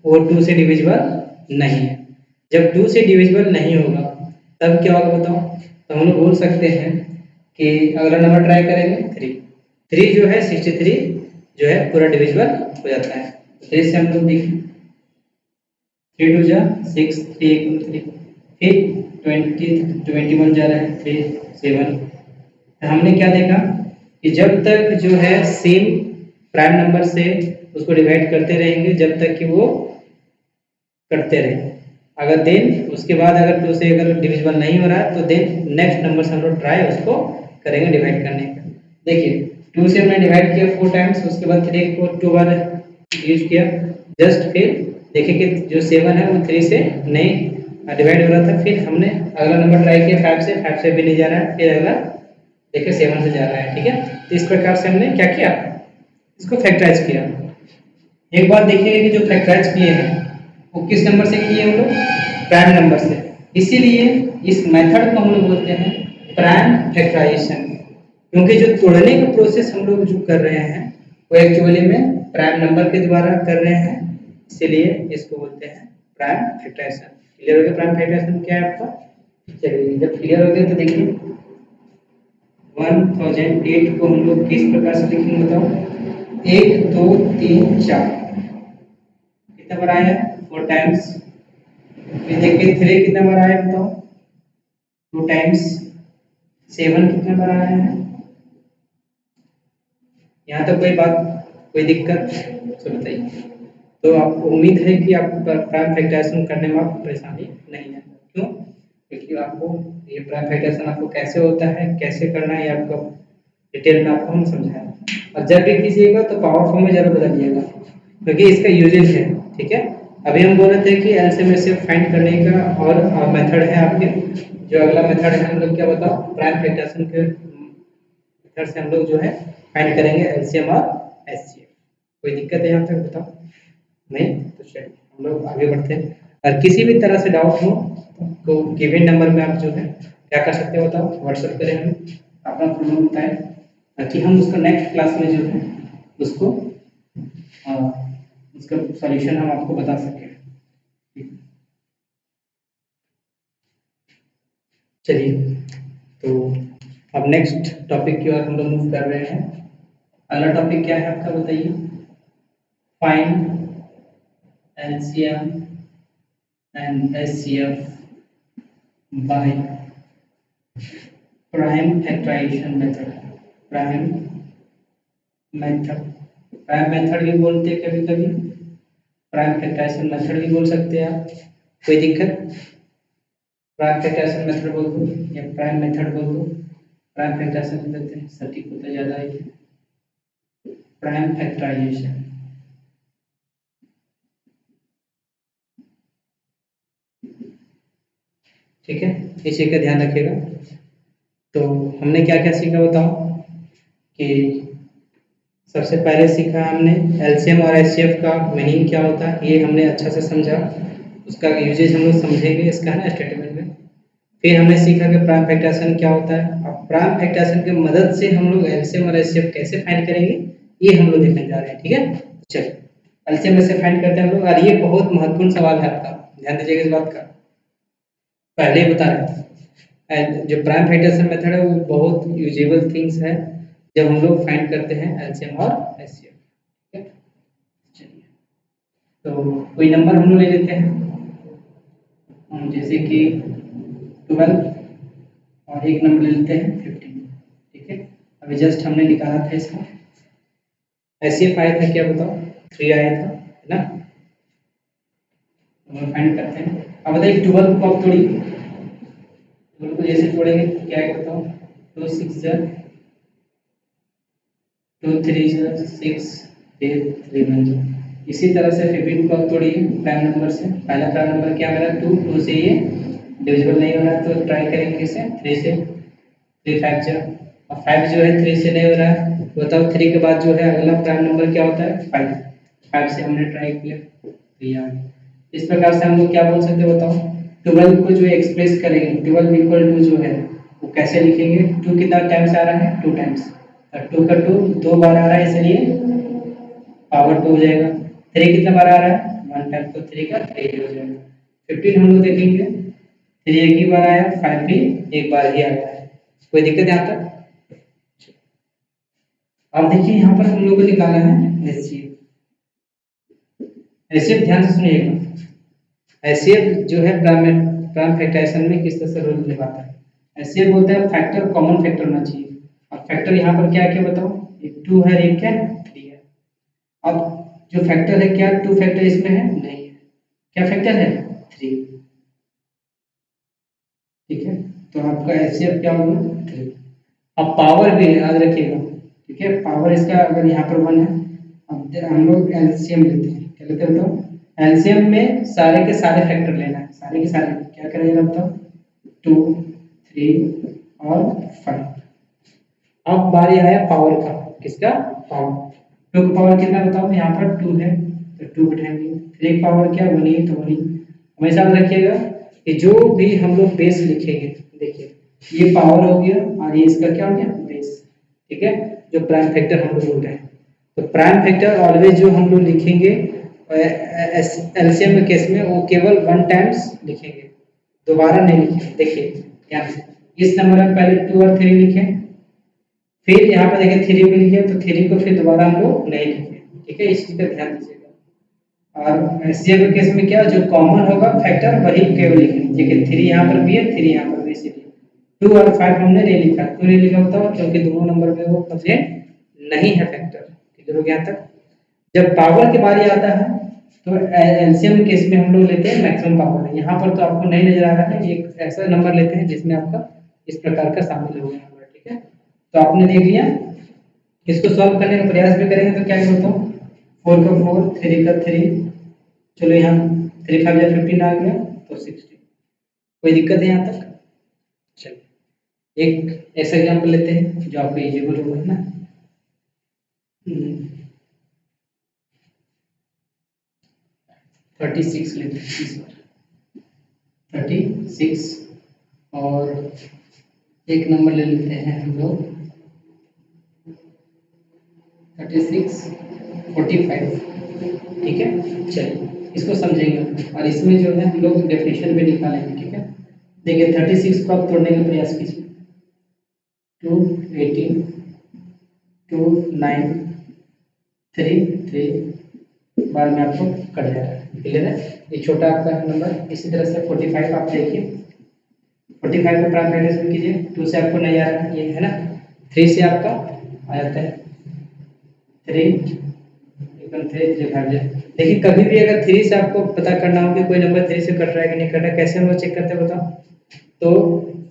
वो 2 से डिविजिबल नहीं है। जब 2 से डिविजिबल नहीं होगा तब क्या होगा बताओ? तो हम लोग बोल सकते हैं कि अगला नंबर ट्राई करेंगे 3। 3 जो है 63 जो है पूरा डिविजिबल हो जाता है। तो इससे हम लोग देखें 3 2 जा 6, 3 1 3, फिर 21 जा रहा है 3 7। हमने क्या देखा कि जब तक जो है सेम प्राइम नंबर से उसको डिवाइड करते रहेंगे जब तक कि वो करते रहे। अगर देन उसके बाद अगर 2 से अगर डिविजिबल नहीं हो रहा है तो देन नेक्स्ट नंबर से हम लोग ट्राई उसको करेंगे डिवाइड करने का। देखिए 2 से हमने डिवाइड किया 4 टाइम्स, उसके बाद 3 को 2 बार यूज किया, जस्ट फिर देखिए कि जो 7 है वो 3 से नहीं डिवाइड हो रहा था। फिर हमने अगला नंबर ट्राई किया 5 से भी नहीं जा रहा है, फिर अगला देखिए 7 से जा रहा है। ठीक है, तो इस प्रकार से हमने क्या किया, इसको फैक्टराइज किया। एक बात देखिए कि जो फैक्टराइज किए हैं वो किस नंबर से किए हम लोग? प्राइम नंबर से। इसीलिए इस मेथड को हम लोग बोलते हैं प्राइम फैक्टराइजेशन, क्योंकि जो तोड़ने का प्रोसेस हम लोग जो कर रहे हैं वो एक्चुअली में प्राइम नंबर के द्वारा कर रहे हैं, इसीलिए इसको बोलते हैं प्राइम फैक्टराइजेशन। क्लियर हो गया प्राइम फैक्टराइजेशन क्या है आपका? चलिए, जब क्लियर हो गया तो देखिए 1008 को हम लोग किस प्रकार से लिखेंगे बताओ? 1 2 3 4 कितना बार आया है? 4 टाइम्स। फिर देखिए 3 कितना बार आया है बताओ? 2 टाइम्स। 7 कितना बार आया है? यहाँ तक कोई बात, कोई दिक्कत तो बताइए। तो आपको उम्मीद है कि आपको प्राइम फैक्टराइजेशन करने में आपको परेशानी नहीं है। क्यों? क्योंकि आपको ये प्राइम फैक्टराइजेशन आपको कैसे होता है, कैसे करना है, ये आपको डिटेल में आपको हम समझाएं। और जब भी कीजिएगा तो पावर फॉर्म में जरूर बदलिएगा, क्योंकि इसका यूजेज है। ठीक है, अभी हम बोल रहे थे कि एलसीएम एचसीएफ फाइंड करने का और मेथड है आपके। जो अगला मेथड है हम लोग क्या बताओ? प्राइम फैक्टराइजेशन के मेथड से हम लोग जो है फाइंड करेंगे एलसीएम और एचसीएफ। कोई दिक्कत है यहाँ तक बताओ? नहीं? तो चलिए हम लोग आगे बढ़ते हैं। और किसी भी तरह से डाउट हो तो गिवन नंबर में आप जो है क्या कर सकते हो बताओ? व्हाट्सएप करें हमें, अपना प्रॉब्लम बताएं, ताकि हम उसका नेक्स्ट क्लास में जो है उसको उसका सॉल्यूशन हम आपको बता सकें। चलिए, तो अब नेक्स्ट टॉपिक की ओर हम लोग मूव कर रहे हैं। अगला टॉपिक क्या है आपका बताइए? Find LCM and HCF by prime factorisation method. Prime method, prime method भी बोलते हैं कभी कभी, प्राइम फैक्टराइजेशन मेथड भी बोल सकते हैं आप। कोई दिक्कत? प्राइम फैक्टराइजेशन मेथड बोल दो या प्राइम मेथड बोल दो, प्राइम फैक्टराइजेशन देते हैं, सटीक होता ज़्यादा है। प्राइम फैक्टराइजेशन, ठीक है, इस चीज़ का ध्यान रखिएगा। तो हमने क्या क्या सीखा बताओ? कि सबसे पहले सीखा हमने एलसीएम और एचसीएफ का मीनिंग क्या होता है, ये हमने अच्छा से समझा, उसका यूजेज हम लोग समझेंगे इसका ना स्टेटमेंट में। फिर हमने सीखा कि प्राइम फैक्टराइजेशन क्या होता है। अब प्राइम फैक्टराइजेशन की मदद से हम लोग एलसीएम और एचसीएफ कैसे फाइंड करेंगे ये हम लोग देखने जा रहे हैं। ठीक है, चलिए एलसीएम एचसीएफ फाइंड करते हैं हम लोग। और ये बहुत महत्वपूर्ण सवाल है आपका, ध्यान दीजिएगा इस बात का, पहले ही बता रहे थे। जो प्राइम फैक्टराइजेशन मेथड है वो बहुत यूजेबल थिंग्स है जब हम लोग फाइंड करते हैं एलसीएम और एचसीएफ। ठीक है, चलिए तो कोई नंबर हम लोग ले लेते हैं, जैसे कि 12 और एक नंबर ले लेते हैं 15। ठीक है, अभी जस्ट हमने निकाला था इसका एचसीएफ आया था क्या बताओ? 3 आया था, है ना? हम फाइंड करते हैं। अब बताइए 12 को आप तोड़िए, 12 को जैसे तोड़ेंगे क्या है बताओ? 2 6 जा 2 3 जा 6 8 3 1 जा। इसी तरह से 15 को आप तोड़िए प्राइम नंबर से। पहला प्राइम नंबर क्या मेरा 2, 2 से ये डिविजिबल नहीं हो रहा तो ट्राई करेंगे इसे 3 से। 3 5 जा अब 5 जो है 3 से नहीं हो रहा है, बताओ 3 के बाद जो है अगला प्राइम नंबर क्या होता है 5। 5 से हमने ट्राई किया तो ये आ गया। इस प्रकार से हम लोग क्या बोल सकते हैं बताओ, 12 को जो एक्सप्रेस करेंगे 12 इक्वल टू जो है वो कैसे लिखेंगे, 2 कितना टाइम्स आ रहा है 2 टाइम्स, और 2 का 2 2 बार आ रहा है इसलिए पावर 2 हो जाएगा। 3 कितना बार आ रहा है 1 टाइम, तो 3 का 3 हो जाएगा। 15 हम लोग देखेंगे 3 एक ही बार आया, 5 भी एक बार ही आया है, कोई दिक्कत यहाँ तक। अब देखिए यहाँ पर हम लोग को निकाला है एचसीएफ। एचसीएफ ध्यान से सुनिएगा, एचसीएफ जो है प्राइम फैक्टराइजेशन में किस तरह से रोल निभाता है। एचसीएफ बोलते हैं फैक्टर कॉमन फैक्टर होना चाहिए, और फैक्टर यहाँ पर क्या क्या बताओ, एक 2 है एक क्या 3 है। अब जो फैक्टर है क्या 2 फैक्टर इसमें है नहीं है, क्या फैक्टर है 3, ठीक है। तो आपका एचसीएफ क्या होगा 3। अब पावर भी याद रखिएगा, ठीक है, पावर इसका अगर यहाँ पर 1 है, अब हम लोग एलसीएम लेते हैं, क्या लेते हैं बताओ, एलसीएम में सारे के सारे फैक्टर लेना है, सारे के सारे क्या करेंगे बताओ 2 3 और 5। अब बारी आया पावर का, किसका पावर, 2 का पावर कितना बताओ, यहाँ पर 2 है तो 2 बिठाएंगे, फिर एक पावर क्या 1 ही, तो 1 ही। हमेशा याद रखिएगा कि जो भी हम लोग बेस लिखेंगे, देखिए ये पावर हो गया और ये इसका क्या हो गया बेस, ठीक है, जो प्राइम फैक्टर हम लोग बोल रहे हैं। तो प्राइम फैक्टर ऑलवेज जो हम लोग लिखेंगे एलसीएम के केस में वो केवल 1 टाइम्स लिखेंगे, दोबारा नहीं लिखेंगे। देखिए ध्यान से, इस नंबर में पहले 2 और 3 लिखे, फिर यहाँ पर देखिए 3 भी लिखे, तो 3 को फिर दोबारा हम लोग नहीं लिखे, ठीक है, इस चीज का ध्यान दीजिएगा। और एचसीएफ के केस में क्या जो कॉमन होगा फैक्टर वही केवल लिखेंगे, देखिए 3 यहाँ पर भी है 3 यहाँ पर भी, इसीलिए 2 और 5 हमने नहीं लिखा, क्यों नहीं लिखा बताओ, क्योंकि दोनों नंबर में वो प्रेजेंट नहीं है फैक्टर, क्लियर हो गया तक। जब पावर की बारी आता है तो एलसीएम केस में हम लोग लेते हैं मैक्सिमम पावर, यहाँ पर तो आपको नहीं नजर आ रहा है, एक ऐसा नंबर लेते हैं जिसमें आपका इस प्रकार का शामिल हो गया नंबर, ठीक है। तो आपने देख लिया, इसको सॉल्व करने का प्रयास भी करेंगे तो क्या करता हूँ, 4 का 4 3 का 3, चलो यहाँ 3 5 15 आ गया तो 60, कोई दिक्कत है यहाँ तक। चलिए एक ऐसा एग्जाम्पल लेते हैं जो आपको इजिबल होगा, है ना। 36 लेते हैं इस बार, 36 और एक नंबर ले लेते हैं हम लोग 36 45, ठीक है। चलिए इसको समझेंगे और इसमें जो है हम लोग डेफिनेशन भी निकालेंगे, ठीक है। देखिए 36 को आप तोड़ने का प्रयास कीजिए, 2 18 2 9 3 3 बार में आपको कट जाएगा, क्लियर है। ये छोटा आपका नंबर, इसी तरह से 45 आप देखिए, 45 को प्राइम फैक्टराइजेशन कीजिए, 2 से आपको नहीं आ रहा है, ये है ना, 3 से आपका आ जाता है 3 एकदम 3 डिवाइडेड। देखिए कभी भी अगर 3 से आपको पता करना हो कि कोई नंबर 3 से कट रहा है कि नहीं कट रहा है, कैसे हम लोग चेक करते हैं बताओ, तो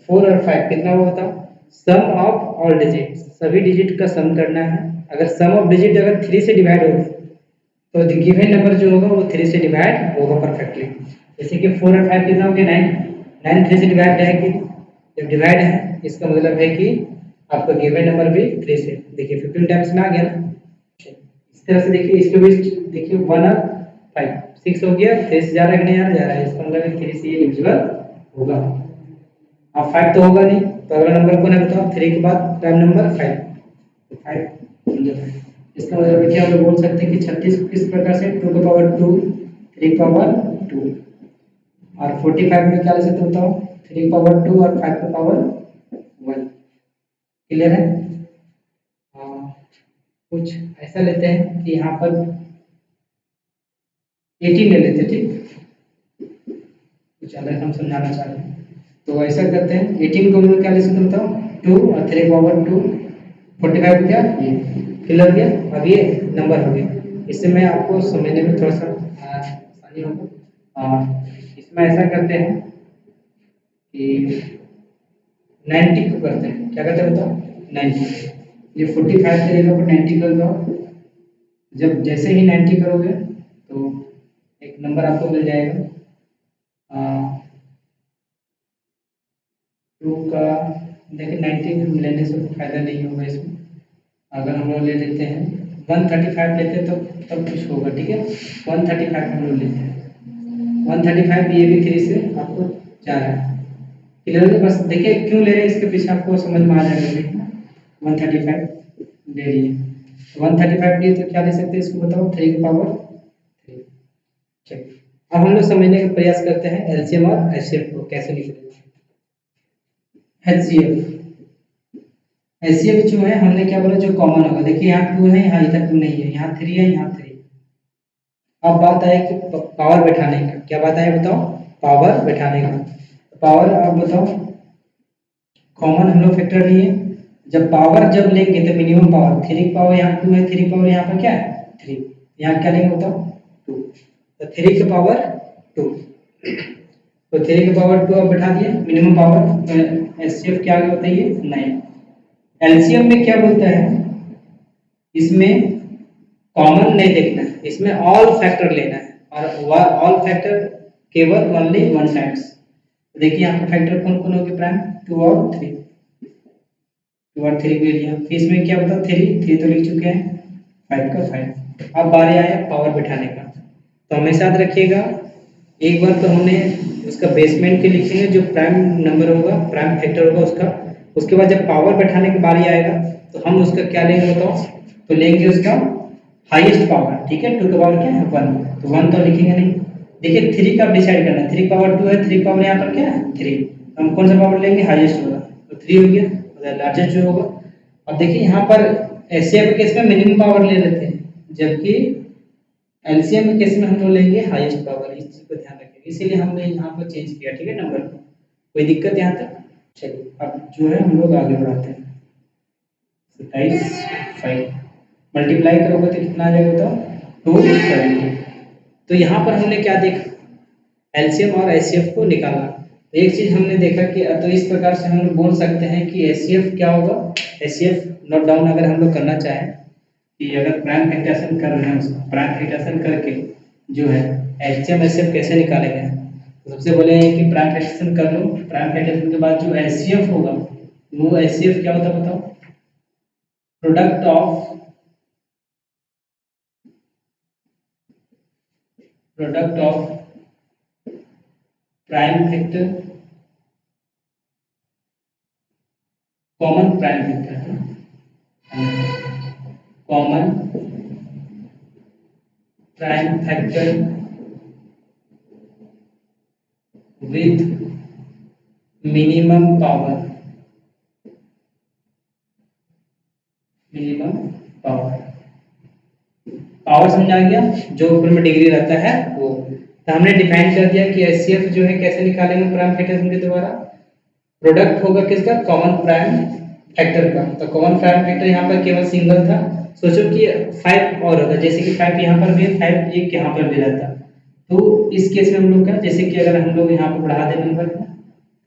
4 और 5 कितना हुआ बताओ, सम ऑफ ऑल डिजिट, सभी डिजिट का सम करना है। अगर सम ऑफ डिजिट अगर 3 से डिवाइड हो तो गिवन नंबर जो होगा वो 3 से डिवाइड होगा परफेक्टली। जैसे कि 4 और 5 कितना हो गया 9, 9 3 से डिवाइड है कि जब डिवाइड है इसका मतलब है कि आपका गिवन नंबर भी 3 से, देखिए 15 टाइम्स में आ गया ना। इस तरह से देखिए इसको भी देखिए 1 और 5 6 हो गया, 3 से जा रहा है कि नहीं आ रहा है, इसका मतलब है 3 से ये डिविजिबल होगा। अब 5 तो होगा नहीं, तो अगला नंबर कौन है बताओ, 3 के बाद प्राइम नंबर 5, तो 5 इसका मतलब है कि हम लोग बोल सकते हैं कि 36 किस प्रकार से 2 का पावर 2 3 का पावर 2, और 45 में क्या ले सकते हो बताओ, 3 का पावर 2 और 5 का पावर 1, क्लियर है। कुछ ऐसा लेते हैं कि यहाँ पर 18 ले लेते हैं, ठीक, कुछ अलग हम समझाना चाह रहे हैं, तो ऐसा करते हैं 18 को हम लोग क्या ले सकते हैं बताओ 2 और 3 पावर 2, 45 क्या ये क्लियर गया। अब ये नंबर हो गया, इससे मैं आपको समझने में थोड़ा सा आसानी होगा। इसमें ऐसा करते हैं कि 90 को करते हैं, क्या करते हैं बताओ 90, ये 45 से लेकर 90 कर दो, जब जैसे ही 90 करोगे तो एक नंबर आपको मिल जाएगा 2 का देखिए 90 लेने से कोई फायदा नहीं होगा इसमें। अगर हम लोग ले लेते हैं 135 लेते हैं तो तब कुछ होगा, ठीक है। 135 हम लोग लेते हैं, 135 ये भी 3 से आपको जा रहा है, क्लियर है। बस देखिए क्यों ले रहे हैं इसके पीछे आपको समझ में आ जाएगा। देखिए 135 ले लिए, 135 लिए तो क्या ले सकते हैं इसको बताओ, 3 की पावर 3। चलिए अब हम लोग समझने का प्रयास करते हैं एलसीएम और एचसीएफ को कैसे निकलेगा। एचसीएफ जो है हमने क्या बोला, जो कॉमन होगा। देखिए यहाँ 2 है, यहाँ इधर 2 नहीं है, यहाँ 3 है, यहाँ 3। अब बात आए कि पावर बैठाने का, क्या बात है बताओ, पावर बैठाने का। पावर अब बताओ, कॉमन हम लोग फैक्टर लिए, जब पावर जब लेंगे तो मिनिमम पावर, 3 पावर यहाँ 2 है, 3 पावर यहाँ पर क्या है 3, यहाँ क्या लेंगे बताओ 2, तो 3 की पावर 2, तो 3 की पावर 2 अब बैठा दिया मिनिमम पावर। एचसीएफ क्या आगे बताइए 9। एलसीएम में क्या बोलता है, इसमें कॉमन नहीं देखना है, इसमें ऑल फैक्टर लेना है, और ऑल फैक्टर केवल ओनली 1 टाइम्स। देखिए यहाँ पर फैक्टर कौन कौन होगी प्राइम, 2 और 3, 2 और 3 ले लिया। फिर इसमें क्या होता है 3 तो लिख चुके हैं, 5 का 5। अब बारी आया पावर बैठाने का, तो हमेशा याद रखिएगा एक बार तो हमने उसका बेसमेंट के लिखेंगे, जो प्राइम नंबर होगा, प्राइम फैक्टर होगा उसका। उसके बाद जब पावर बैठाने की बारी आएगा तो हम उसका क्या लेंगे बताओ, तो लेंगे उसका हाईएस्ट पावर, ठीक है। 2 का पावर क्या है 1, तो 1 तो लिखेंगे नहीं। देखिए 3 का डिसाइड करना है, 3 पावर 2 है, 3 पावर यहाँ पर क्या है 3, हम कौन सा पावर लेंगे हाईएस्ट होगा, तो 3 हो गया लार्जेस्ट जो होगा। अब देखिए यहाँ पर एचसीएफ के केस में मिनिमम पावर ले लेते हैं, जबकि एलसीएम के केस में हम लोग लेंगे हाईएस्ट पावर। इस चीज को ध्यान रखेंगे, इसीलिए हमने यहाँ पर चेंज किया, ठीक है नंबर को। कोई दिक्कत यहाँ तक? चलिए अब जो है हम लोग आगे बढ़ाते हैं। 27 5 मल्टीप्लाई करोगे तो कितना आ जाएगा बताओ 270। तो यहाँ पर हमने क्या देखा, एलसीएम और एचसीएफ को निकालना। तो एक चीज हमने देखा कि तो इस प्रकार से हम लोग बोल सकते हैं कि एचसीएफ क्या होगा, एचसीएफ नोट डाउन अगर हम लोग करना चाहें कि अगर प्राइम फैक्टराइजेशन कर रहे हैं, उसको प्राइम फैक्टराइजेशन करके जो है एचसीएम एचसीएफ कैसे निकालेंगे। तो सबसे पहले है कि प्राइम फैक्टराइजेशन कर लो, प्राइम फैक्टराइजेशन के बाद जो एचसीएफ होगा वो एचसीएफ क्या होता है बताओ, product of prime factor, common prime factor, common prime factor with minimum power, minimum power. Power समझ आ गया, जो ऊपर में डिग्री रहता है वो। तो हमने डिफाइन कर दिया कि एचसीएफ जो है कैसे निकालेंगे प्राइम फैक्टराइजेशन के द्वारा, प्रोडक्ट होगा किसका, कॉमन प्राइम फैक्टर का। तो कॉमन प्राइम फैक्टर यहाँ पर केवल सिंगल था, सोचो कि 5 और होगा, जैसे कि 5 यहाँ पर भी है, 5 एक यहाँ पर भी रहता। तो इस केस में हम लोग का, जैसे कि अगर हम लोग यहाँ पर बढ़ा दें नंबर को,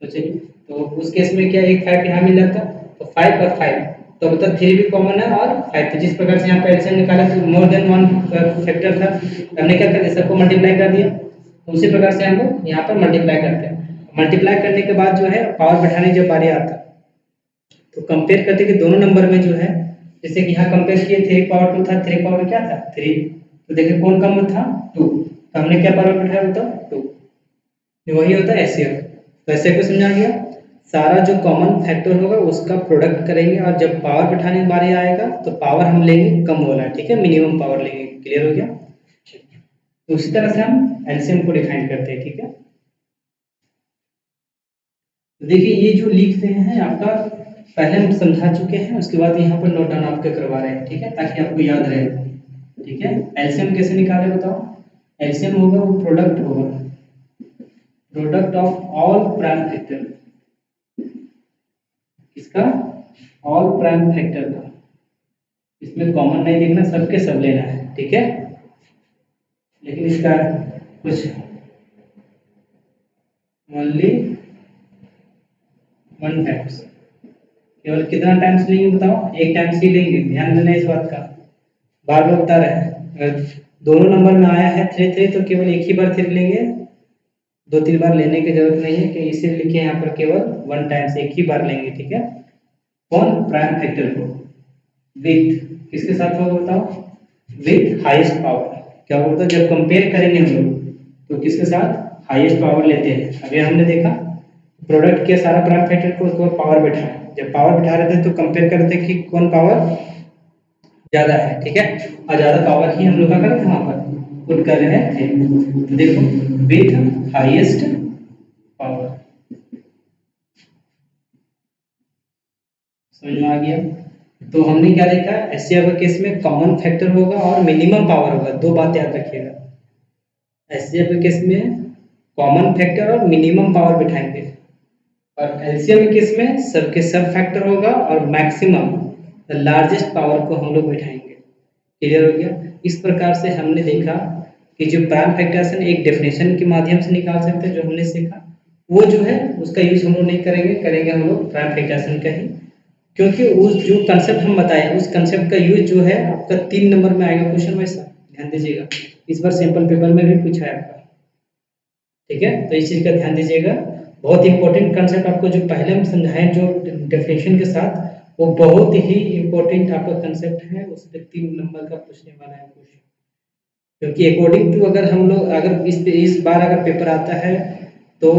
तो चलिए, तो उस केस में क्या एक 5 यहाँ मिल जाता, तो 5 और 5, तो मतलब 3 भी कॉमन है और 5। तो जिस प्रकार से यहाँ पर एलसीएम निकाला तो मोर देन 1 फैक्टर था, हमने क्या कर दिया सबको मल्टीप्लाई कर दिया। तो उसी प्रकार से हम लोग यहाँ पर मल्टीप्लाई करते हैं। मल्टीप्लाई करने के बाद जो है पावर बैठाने जब बारी आता तो कंपेयर करते कि दोनों नंबर में जो है, जैसे कि यहाँ कंपेयर किए 3 पावर 2 था, 3 पावर क्या था 3, तो देखिए कौन कम था 2, तो हमने क्या पावर बैठाया बताओ 2, वही होता है एचसीएफ। तो ऐसे को समझा गया, सारा जो कॉमन फैक्टर होगा उसका प्रोडक्ट करेंगे, और जब पावर बैठाने की बारी आएगा तो पावर हम लेंगे कम वाला, ठीक है, मिनिमम पावर लेंगे। क्लियर हो गया? तो उसी तरह से हम एलसीएम को डिफाइन करते हैं, ठीक है। देखिए ये जो लिख रहे हैं आपका पहले हम समझा चुके हैं, उसके बाद यहाँ पर नोट डाउन आपके करवा रहे हैं, ठीक है, ताकि आपको याद रहे, ठीक है। एलसीएम कैसे निकाले बताओ, एलसीएम होगा वो प्रोडक्ट होगा, product of all prime factor, इसका ऑल प्राइम फैक्टर का, इसमें कॉमन नहीं देखना, सबके सब लेना है, ठीक है। लेकिन इसका कुछ ओनली 1 टाइम्स, केवल कितना टाइम्स लेंगे बताओ, एक टाइम्स ही लेंगे, ध्यान देना इस बात का, बार बार बता रहे हैं। अगर दोनों नंबर में आया है 3 3 तो केवल एक ही बार 3 लेंगे, 2-3 बार लेने की जरूरत नहीं है कि इसे लिखे यहाँ पर केवल 1 टाइम्स, एक ही बार लेंगे, ठीक है। कौन? प्राइम फैक्टर को विथ किसके साथ होगा बताओ? With highest power. क्या होता है जब कंपेयर करेंगे हम लोग तो किसके साथ? हाईएस्ट पावर लेते हैं। अभी हमने देखा प्रोडक्ट के सारा प्राइम फैक्टर को उसको पावर बैठा है, जब पावर बैठा रहे थे तो कंपेयर कर रहे थे कि कौन पावर ज़्यादा है, ठीक है। और ज़्यादा पावर ही हम लोग क्या कर रहे थे वहाँ पर पुट कर रहे थे। तो देखो विथ हाईएस्ट पावर, समझ में आ गया? तो हमने क्या देखा? एचसीएफ के केस में कॉमन फैक्टर होगा और मिनिमम पावर होगा, दो बात याद रखिएगा। एचसीएफ के केस में कॉमन फैक्टर और मिनिमम पावर बिठाएंगे, और एलसीएम के केस में सबके सब फैक्टर होगा और मैक्सिमम द लार्जेस्ट पावर को हम लोग बिठाएंगे। क्लियर हो गया? इस प्रकार से हमने देखा कि जो प्राइम फैक्टराइजेशन एक डेफिनेशन के माध्यम से निकाल सकते हैं, जो हमने सीखा वो जो है उसका यूज हम लोग नहीं करेंगे, करेंगे हम लोग प्राइम फैक्टराइजेशन का ही, क्योंकि उस जो कंसेप्ट हम बताए उस कंसेप्ट का यूज जो है आपका 3 नंबर में आएगा क्वेश्चन वैसा, ध्यान दीजिएगा। इस बार सैंपल पेपर में भी पूछा है आपका, ठीक है। तो इस चीज़ का ध्यान दीजिएगा, बहुत इंपॉर्टेंट कंसेप्ट आपको जो पहले हम समझाएं जो डेफिनेशन के साथ, वो बहुत ही इंपॉर्टेंट आपका कंसेप्ट है, उस पर 3 नंबर का पूछने वाला है क्वेश्चन। क्योंकि अकॉर्डिंग टू अगर हम लोग अगर इस बार अगर पेपर आता है तो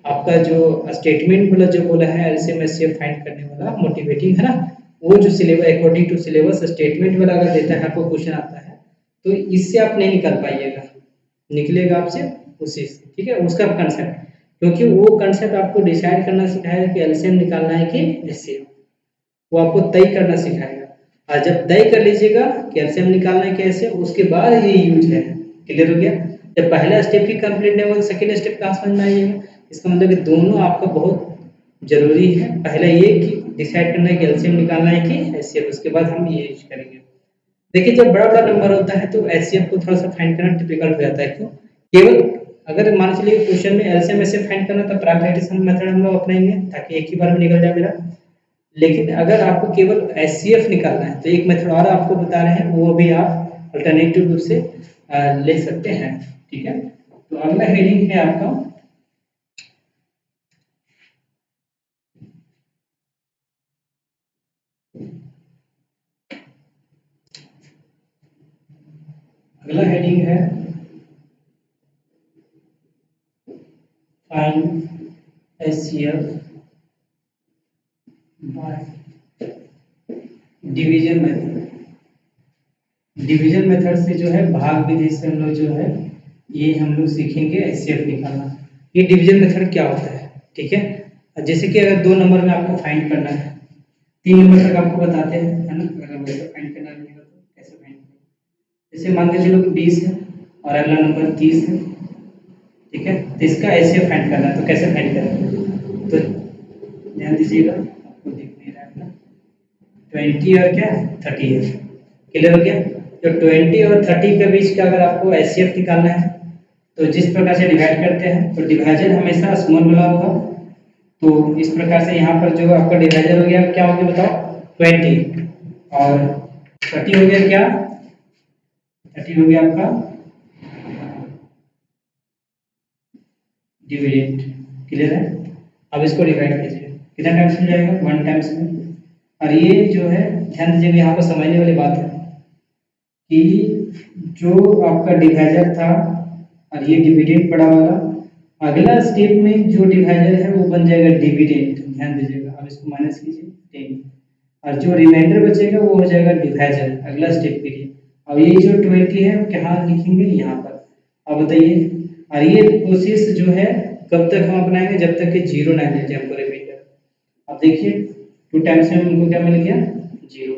आपका जो स्टेटमेंट वाला जो बोला है एलसीएम एचसीएफ फाइंड करने वाला मोटिवेटिंग है ना, वो जो syllabus according to syllabus statement वाला अगर देता है आपको क्वेश्चन आता है तो इससे आप नहीं निकाल पाइएगा, निकलेगा आपसे उसी से, ठीक है, उसका कंसेप्ट। क्योंकि वो कंसेप्ट आपको डिसाइड करना सिखाएगा कि एलसीएम निकालना है कि एचसीएफ, वो आपको तय करना सिखाएगा। और जब तय कर लीजिएगा कि एलसीएम निकालना है कैसे, उसके बाद ये यूज है। क्लियर हो गया? जब पहला स्टेप ही कंप्लीट नहीं होगा तो सेकेंड स्टेप कहाँ समझ में आइएगा? इसका मतलब कि दोनों आपका बहुत जरूरी है। पहले ये कि डिसाइड करना है कि एलसीएम निकालना है कि एचसीएफ, उसके बाद हम ये यूज करेंगे। देखिए जब बड़ा बड़ा नंबर होता है तो एचसीएफ को थोड़ा सा फाइंड करना टिपिकल हो जाता है। क्यों? केवल अगर मान चलिए क्वेश्चन में एलसीएम एचसीएफ फाइंड करना तो प्राइम फैक्टराइजेशन मेथड हम लोग अपनाएंगे ताकि एक ही बार में निकल जाए मेरा। लेकिन अगर आपको केवल एचसीएफ निकालना है तो एक मेथड और आपको बता रहे हैं, वो भी आप अल्टरनेटिव रूप से ले सकते हैं, ठीक है। तो अगला हेडिंग है आपका अगला हेडिंग है find HCF by division method. Division method से जो है भाग विधि से हम लोग जो है ये हम लोग सीखेंगे एचसीएफ निकालना। ये डिवीजन मेथड क्या होता है, ठीक है। जैसे कि अगर 2 नंबर में आपको फाइंड करना है, 3 नंबर तक आपको बताते हैं, है ना, अगर वैसे फाइंड करना रहेगा तो कैसे फाइंड करेंगे। जैसे मान के चलो 20 है और अगला नंबर 30 है, ठीक है। तो इसका एचसीएफ फाइंड करना है तो कैसे फाइंड करेंगे? तो ध्यान दीजिएगा, आपको दिख नहीं रहा है ना, 20 और क्या 30 है। क्लियर हो गया? तो 20 और 30 के बीच का अगर आपको एचसीएफ निकालना है तो जिस प्रकार से डिवाइड करते हैं तो डिवाइजर हमेशा स्मॉल वाला होगा। तो इस प्रकार से यहाँ पर जो आपका डिवाइजर हो गया क्या हो गया बताओ 20 और 30 हो गया क्या 30 हो गया आपका डिविडेंड। क्लियर है? अब इसको डिवाइड कीजिए, कितना टाइम्स में जाएगा 1 टाइम्स में। और ये जो है ध्यान दीजिएगा, यहाँ पर समझने वाली बात है कि जो आपका डिवाइजर था और ये डिविडेंड बड़ा वाला, अगला स्टेप में जो डिवाइजर है वो बन जाएगा डिविडेंड। ध्यान दीजिएगा, अब इसको माइनस कीजिए 10 और जो रिमाइंडर बचेगा वो हो जाएगा डिवाइजर अगला स्टेप के लिए। अब ये जो 20 है कहाँ लिखेंगे? यहाँ पर। अब बताइए, और ये प्रोसेस जो है कब तक हम अपनाएंगे? जब तक कि 0 ना मिल जाए हमको रिमाइंडर। अब देखिए 2 टाइम्स में हमको क्या मिल गया 0।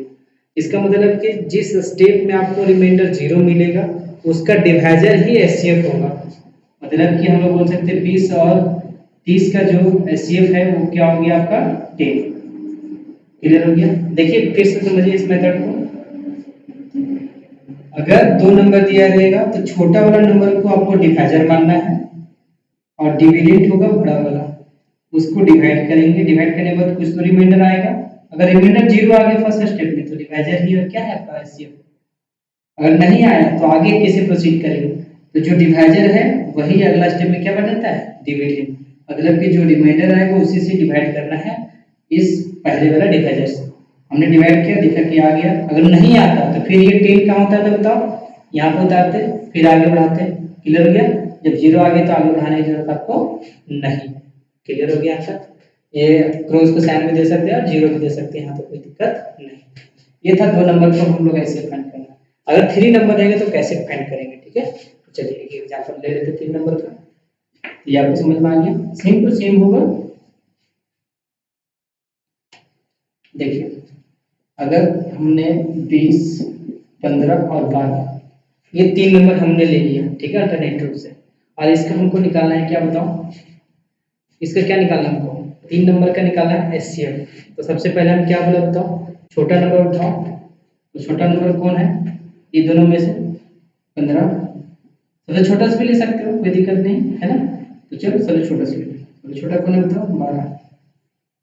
इसका मतलब कि जिस स्टेप में आपको रिमाइंडर 0 मिलेगा उसका डिवाइजर ही एचसीएफ होगा। मतलब कि हम लोग बोल सकते हैं 20 और 30 का जो एचसीएफ है वो क्या हो गया आपका 10। क्लियर हो गया? देखिए फिर से समझिए इस मेथड को। अगर 2 नंबर दिया रहेगा तो छोटा वाला नंबर को आपको डिवाइजर मानना है और डिविडेंड होगा बड़ा वाला, उसको डिवाइड करेंगे। डिवाइड करने के बाद कुछ तो रिमाइंडर आएगा। अगर रिमाइंडर 0 आ गया फर्स्ट स्टेप में तो डिवाइजर ही और क्या है आपका एचसीएफ। अगर नहीं आया तो आगे कैसे प्रोसीड करेंगे? तो जो डिवाइजर है वही अगला स्टेप में क्या बनाता है, डिविडेंड। मतलब कि जो रिमाइंडर आएगा उसी से डिवाइड करना है इस पहले वाला डिवाइजर से। हमने डिवाइड किया, देखा कि आ गया। अगर नहीं आता तो फिर ये 10 कहाँ होता था बताओ, यहाँ पे उतारते फिर आगे बढ़ाते। क्लियर हो गया। जब 0 आ गया तो आगे बढ़ाने की जरूरत आपको नहीं। क्लियर हो गया आंसर। ये क्रॉस को साइन भी दे सकते हैं और 0 भी दे सकते हैं, यहाँ तो कोई दिक्कत नहीं। ये था 2 नंबर को हम लोग ऐसे फाइंड करना। अगर 3 नंबर रहेगा तो कैसे फाइंड करेंगे, ठीक है। तो चलिए एक एग्जांपल ले लेते 3 नंबर का। तो ये आपको समझ में आ गया। सेम टू सेम होगा। देखिए अगर हमने 20, 15 और 12 ये 3 नंबर हमने ले लिया, ठीक है, अल्टरनेट रूप से। और इसका हमको निकालना है, क्या बताओ, इसका क्या निकालना है हमको, 3 नंबर का निकालना है एचसीएफ। तो सबसे पहले हम क्या बोला बताओ, छोटा नंबर उठाओ। तो छोटा नंबर कौन है, ये दोनों में से 15। सबसे छोटा से भी ले सकते हो, कोई दिक्कत नहीं है ना। तो चलो सबसे छोटा से ले। सबसे छोटा कौन है बताओ, 12।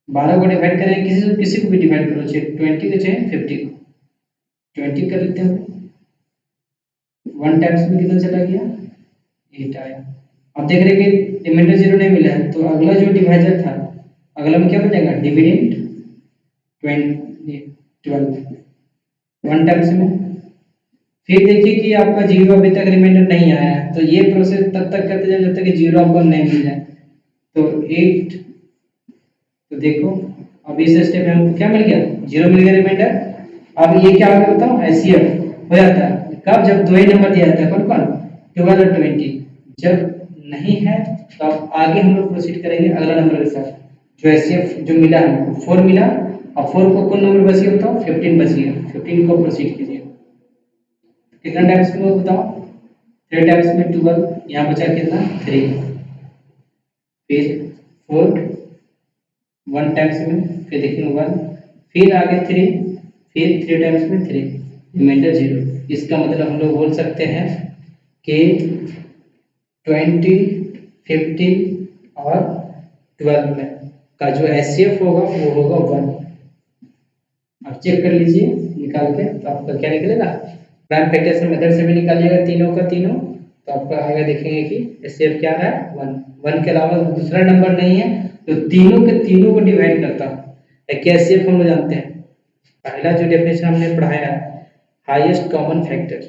12 को डिवाइड करेंगे, किसी को भी डिवाइड करो, चाहे 20 को चाहे 50 को। 20 कर लेते हैं, 1 टाइम्स में कितना चला गया, 8 आया। अब देख रहे कि रिमाइंडर 0 नहीं मिला है, तो अगला जो डिवाइजर था अगला में क्या बचेगा, डिविडेंड 12 1 टाइम्स में। फिर देखिए कि आपका 0 अभी तक रिमाइंडर नहीं आया है, तो ये प्रोसेस तब तक करते जाओ जब तक कि 0 आपको नहीं मिल जाए। तो 8, तो देखो अब इस स्टेप में हमको क्या मिल गया, 0 मिल गया रिमाइंडर। अब ये क्या होगा बताओ, एचसीएफ हो जाता है कब, जब 2 ही नंबर दिया जाता है, कौन कौन, 12 और 20। जब नहीं है तो अब आगे हम लोग प्रोसीड करेंगे अगला नंबर के साथ। जो एचसीएफ जो मिला हमको 4 मिला, और 4 को कौन नंबर बच गया बताओ, 15 बच गया। 15 को प्रोसीड कीजिए। कितना टाइम्स में बताओ, 3 टाइम्स में 12, यहाँ बचा कितना 3। फिर 4 1 टाइम्स में, फिर देखिए 1, फिर आगे 3, फिर 3 टाइम्स में 3, रिमाइंडर 0। इसका मतलब हम लोग बोल सकते हैं कि 20, 15 और 12 में का जो एचसीएफ होगा वो होगा 1। आप चेक कर लीजिए निकाल के, तो आपका क्या निकलेगा, प्राइम फैक्टर्स मेथड से भी निकालिएगा तीनों का तीनों, तो आपका आगे देखेंगे कि एचसीएफ क्या है 1। 1 के अलावा दूसरा नंबर नहीं है, तो तीनों के तीनों को डिवाइड करता है। एचसीएफ हम लोग जानते हैं, पहला जो डेफिनेशन हमने पढ़ाया है, हाईएस्ट कॉमन फैक्टर।